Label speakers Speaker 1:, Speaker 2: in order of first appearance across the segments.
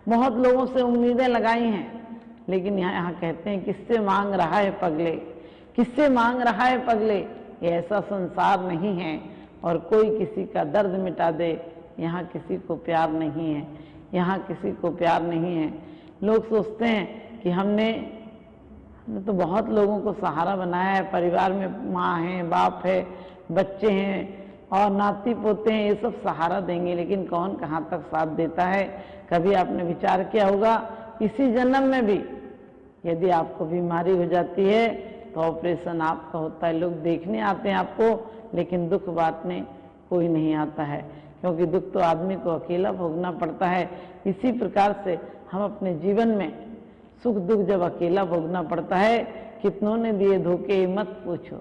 Speaker 1: बहुत लोगों से उम्मीदें लगाई हैं, लेकिन यहाँ कहते हैं किससे मांग रहा है पगले, किससे मांग रहा है पगले। ये ऐसा संसार नहीं है और कोई किसी का दर्द मिटा दे, यहाँ किसी को प्यार नहीं है, यहाँ किसी को प्यार नहीं है। लोग सोचते हैं कि हमने तो बहुत लोगों को सहारा बनाया है, परिवार में माँ है, बाप है, बच्चे हैं और नाती पोते हैं, ये सब सहारा देंगे, लेकिन कौन कहाँ तक साथ देता है। कभी आपने विचार किया होगा इसी जन्म में भी यदि आपको बीमारी हो जाती है तो ऑपरेशन आपका होता है, लोग देखने आते हैं आपको, लेकिन दुख बांटने कोई नहीं आता है, क्योंकि दुख तो आदमी को अकेला भोगना पड़ता है। इसी प्रकार से हम अपने जीवन में सुख दुख जब अकेला भोगना पड़ता है, कितनों ने दिए धोखे मत पूछो,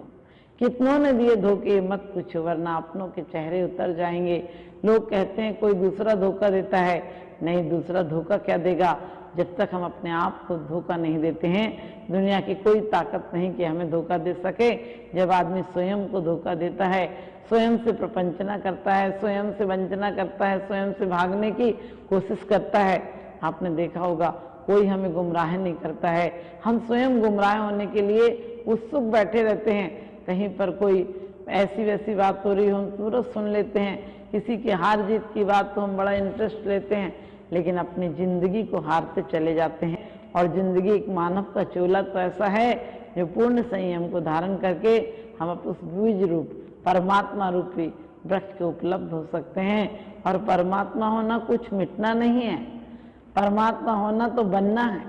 Speaker 1: कितनों ने दिए धोखे मत पूछो, वरना अपनों के चेहरे उतर जाएंगे। लोग कहते हैं कोई दूसरा धोखा देता है, नहीं, दूसरा धोखा क्या देगा। जब तक हम अपने आप को धोखा नहीं देते हैं, दुनिया की कोई ताकत नहीं कि हमें धोखा दे सके। जब आदमी स्वयं को धोखा देता है, स्वयं से प्रपंचना करता है, स्वयं से वंचना करता है, स्वयं से भागने की कोशिश करता है, आपने देखा होगा कोई हमें गुमराह नहीं करता है, हम स्वयं गुमराह होने के लिए उत्सुक बैठे रहते हैं। कहीं पर कोई ऐसी वैसी बात हो रही हो, हम तुरंत सुन लेते हैं, किसी की हार जीत की बात तो हम बड़ा इंटरेस्ट लेते हैं, लेकिन अपनी जिंदगी को हारते चले जाते हैं। और जिंदगी एक मानव का चोला तो ऐसा है जो पूर्ण संयम को धारण करके हम उस बीज रूप परमात्मा रूपी वृक्ष के उपलब्ध हो सकते हैं। और परमात्मा होना कुछ मिटना नहीं है, परमात्मा होना तो बनना है।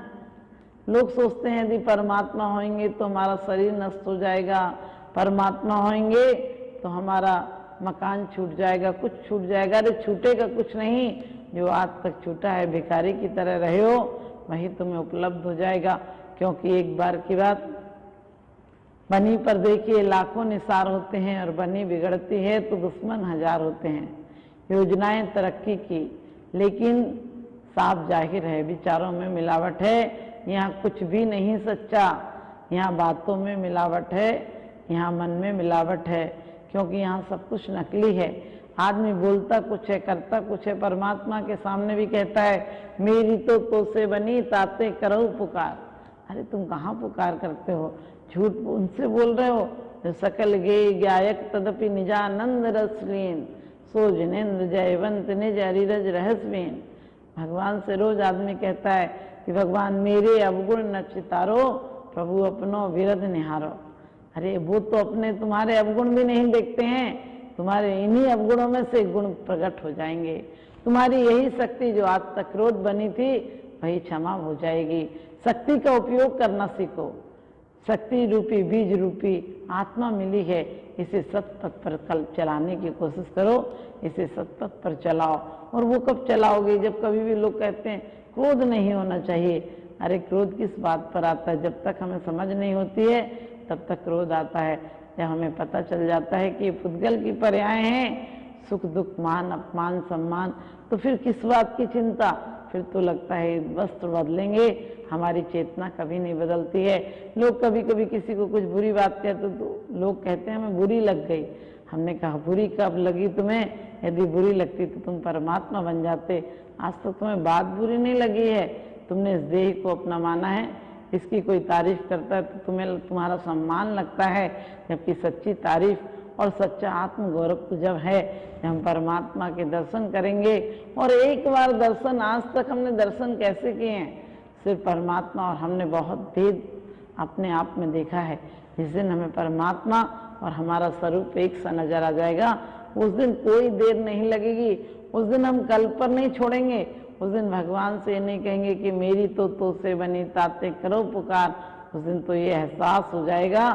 Speaker 1: लोग सोचते हैं यदि परमात्मा होंगे तो हमारा शरीर नष्ट हो जाएगा, परमात्मा होंगे तो हमारा मकान छूट जाएगा, कुछ छूट जाएगा। अरे छूटेगा कुछ नहीं, जो आज तक छूटा है भिखारी की तरह रहे हो वही तुम्हें उपलब्ध हो जाएगा। क्योंकि एक बार की बात, बनी पर देखिए लाखों निसार होते हैं और बनी बिगड़ती है तो दुश्मन हजार होते हैं। योजनाएं तरक्की की, लेकिन साफ जाहिर है विचारों में मिलावट है, यहाँ कुछ भी नहीं सच्चा, यहाँ बातों में मिलावट है, यहाँ मन में मिलावट है, क्योंकि यहाँ सब कुछ नकली है। आदमी बोलता कुछ है, करता कुछ है, परमात्मा के सामने भी कहता है मेरी तो से बनी ताते करो पुकार। अरे तुम कहाँ पुकार करते हो, झूठ उनसे बोल रहे हो जो सकल गे गायक तदपि निजानंद रसलीन सो जिनेन्द्र जयवंत निज अरिरज रहस्यवीन। भगवान से रोज आदमी कहता है कि भगवान मेरे अवगुण न चितारो, प्रभु अपनो विरध निहारो। अरे वो तो अपने तुम्हारे अवगुण भी नहीं देखते हैं, तुम्हारे इन्हीं अवगुणों में से गुण प्रकट हो जाएंगे। तुम्हारी यही शक्ति जो आज तक क्रोध बनी थी वही क्षमा हो जाएगी। शक्ति का उपयोग करना सीखो, शक्ति रूपी बीज रूपी आत्मा मिली है, इसे सतपथ पर कल चलाने की कोशिश करो, इसे सतपथ पर चलाओ। और वो कब चलाओगे, जब कभी भी लोग कहते हैं क्रोध नहीं होना चाहिए। अरे क्रोध किस बात पर आता है, जब तक हमें समझ नहीं होती है तब तक क्रोध आता है। जब हमें पता चल जाता है कि ये पुद्गल की पर्याय हैं, सुख दुख मान अपमान सम्मान, तो फिर किस बात की चिंता। फिर तो लगता है वस्त्र बदलेंगे, हमारी चेतना कभी नहीं बदलती है। लोग कभी कभी किसी को कुछ बुरी बात कहते तो लोग कहते हैं हमें बुरी लग गई। हमने कहा बुरी कब लगी तुम्हें, यदि बुरी लगती तो तुम परमात्मा बन जाते। आज तक तुम्हें बात बुरी नहीं लगी है, तुमने इस देह को अपना माना है, इसकी कोई तारीफ करता है तो तुम्हें तुम्हारा सम्मान लगता है। जबकि सच्ची तारीफ और सच्चा आत्मगौरव तो जब है जब हम परमात्मा के दर्शन करेंगे। और एक बार दर्शन, आज तक हमने दर्शन कैसे किए हैं, सिर्फ परमात्मा और हमने बहुत भेद अपने आप में देखा है। जिस दिन हमें परमात्मा और हमारा स्वरूप एक सा नजर आ जाएगा, उस दिन कोई देर नहीं लगेगी, उस दिन हम कल पर नहीं छोड़ेंगे। उस दिन भगवान से ये नहीं कहेंगे कि मेरी तो से बनी ताते करो पुकार। उस दिन तो ये एहसास हो जाएगा,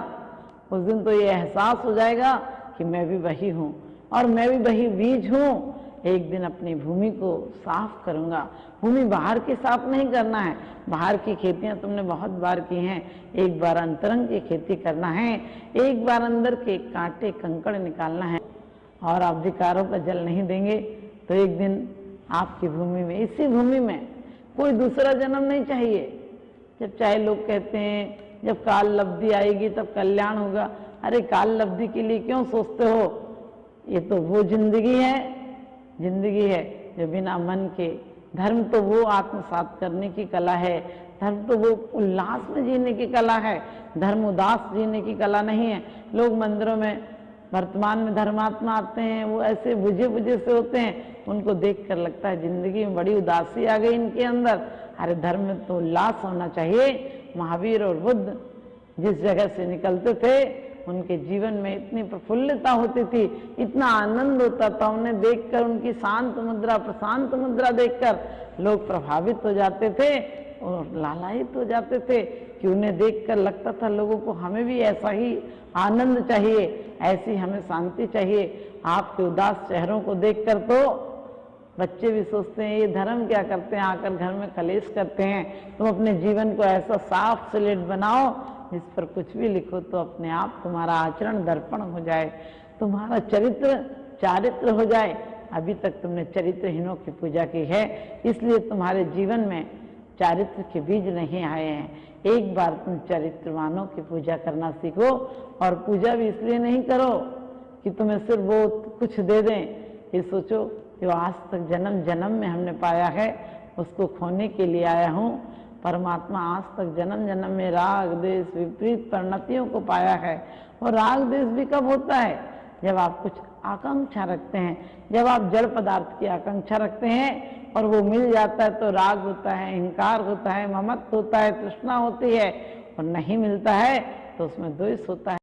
Speaker 1: उस दिन तो ये एहसास हो जाएगा कि मैं भी वही हूँ और मैं भी वही बीज हूँ। एक दिन अपनी भूमि को साफ करूँगा। भूमि बाहर की साफ नहीं करना है, बाहर की खेतियाँ तुमने बहुत बार की हैं, एक बार अंतरंग की खेती करना है, एक बार अंदर के कांटे कंकड़ निकालना है। और आप विकारों का जल नहीं देंगे तो एक दिन आपकी भूमि में, इसी भूमि में कोई दूसरा जन्म नहीं चाहिए। जब चाहे लोग कहते हैं जब काल लब्धि आएगी तब कल्याण होगा। अरे काल लब्धि के लिए क्यों सोचते हो, ये तो वो जिंदगी है जो बिना मन के धर्म तो वो आत्मसात करने की कला है, धर्म तो वो उल्लास में जीने की कला है, धर्म उदास जीने की कला नहीं है। लोग मंदिरों में वर्तमान में धर्मात्मा आते हैं, वो ऐसे बुझे बुझे से होते हैं, उनको देखकर लगता है जिंदगी में बड़ी उदासी आ गई इनके अंदर। अरे धर्म में तो उल्लास होना चाहिए। महावीर और बुद्ध जिस जगह से निकलते थे उनके जीवन में इतनी प्रफुल्लता होती थी, इतना आनंद होता था, उन्हें देखकर, उनकी शांत मुद्रा, प्रशांत मुद्रा देखकर लोग प्रभावित हो जाते थे और लालायित हो जाते थे कि उन्हें देखकर लगता था लोगों को हमें भी ऐसा ही आनंद चाहिए, ऐसी हमें शांति चाहिए। आपके उदास चेहरों को देखकर तो बच्चे भी सोचते हैं ये धर्म क्या करते हैं, आकर घर में कलेश करते हैं। तुम अपने जीवन को ऐसा साफ स्लेट बनाओ जिस पर कुछ भी लिखो तो अपने आप तुम्हारा आचरण दर्पण हो जाए, तुम्हारा चरित्र चारित्र हो जाए। अभी तक तुमने चरित्रहीनों की पूजा की है, इसलिए तुम्हारे जीवन में चारित्र के बीज नहीं आए हैं। एक बार तुम चरित्रवानों की पूजा करना सीखो, और पूजा भी इसलिए नहीं करो कि तुम्हें सिर्फ वो कुछ दे दें। ये सोचो जो आज तक जन्म जन्म में हमने पाया है उसको खोने के लिए आया हूँ। परमात्मा आज तक जन्म जन्म में राग देश विपरीत परिणतियों को पाया है। और राग देश भी कब होता है? जब आप कुछ आकांक्षा रखते हैं, जब आप जड़ पदार्थ की आकांक्षा रखते हैं और वो मिल जाता है तो राग होता है, अहंकार होता है, ममत्व होता है, तृष्णा होती है, और नहीं मिलता है तो उसमें द्वेष होता है।